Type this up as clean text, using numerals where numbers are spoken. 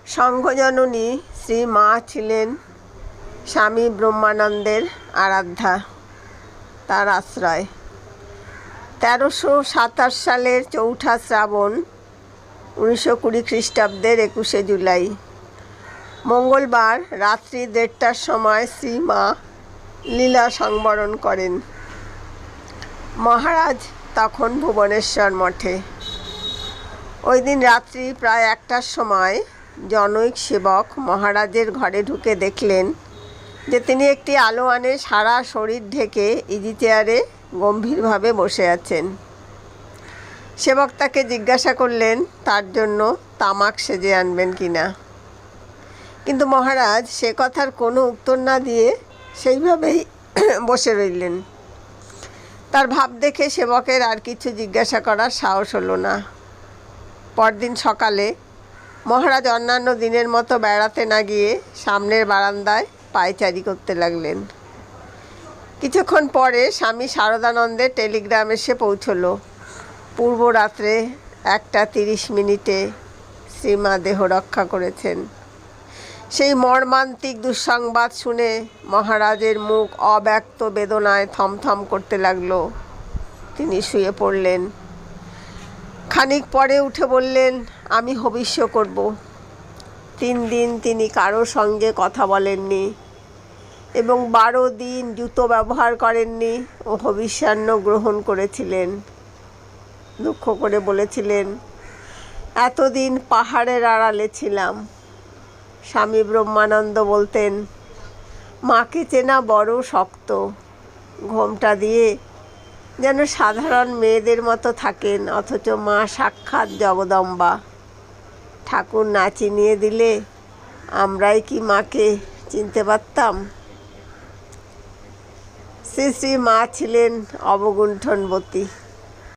সংঘজননী শ্রী মা ছিলেন স্বামী ব্রহ্মানন্দের আরাধ্যা, তার আশ্রয়। 1327 সালের 4 শ্রাবণ 1920 খ্রিস্টাব্দের 21 জুলাই মঙ্গলবার রাত্রি 1:30টার সময় শ্রী মা লীলা সংবরণ করেন। মহারাজ তখন ভুবনেশ্বর মঠে। ওই দিন রাত্রি প্রায় 1টার সময় জনৈক সেবক মহারাজের ঘরে ঢুকে দেখলেন যে তিনি একটি আলোয়ানে সারা শরীর ঢেকে ইজি চেয়ারে গম্ভীরভাবে বসে আছেন। সেবক তাকে জিজ্ঞাসা করলেন তার জন্য তামাক সেজে আনবেন কিনা, কিন্তু মহারাজ সে কথার কোনো উত্তর না দিয়ে সেইভাবেই বসে রইলেন। তার ভাব দেখে সেবকের আর কিছু জিজ্ঞাসা করার সাহস হলো না। পরদিন সকালে মহারাজ অন্যান্য দিনের মতো বেড়াতে না গিয়ে সামনের বারান্দায় পায়চারি করতে লাগলেন। কিছুক্ষণ পরে স্বামী শারদানন্দের টেলিগ্রাম এসে পৌঁছলো। পূর্ব রাত্রে 1:30 শ্রীমা দেহ রক্ষা করেছেন। সেই মর্মান্তিক দুঃসংবাদ শুনে মহারাজের মুখ অব্যক্ত বেদনায় থমথম করতে লাগলো। তিনি শুয়ে পড়লেন। খানিক পরে উঠে বললেন, আমি হবিষ্য করব। 3 দিন তিনি কারো সঙ্গে কথা বলেননি এবং 12 দিন জুতো ব্যবহার করেননি ও হবিষ্যান্ন গ্রহণ করেছিলেন। দুঃখ করে বলেছিলেন, এতদিন পাহাড়ের আড়ালে ছিলাম। স্বামী ব্রহ্মানন্দ বলতেন, মাকে চেনা বড় শক্ত। ঘোমটা দিয়ে যেন সাধারণ মেয়েদের মতো থাকেন, অথচ মা সাক্ষাৎ জগদম্বা। ঠাকুর না চিনিয়ে দিলে আমরাই কি মাকে চিনতে পারতাম? শ্রী শ্রী মা ছিলেন অবগুণ্ঠনবতী।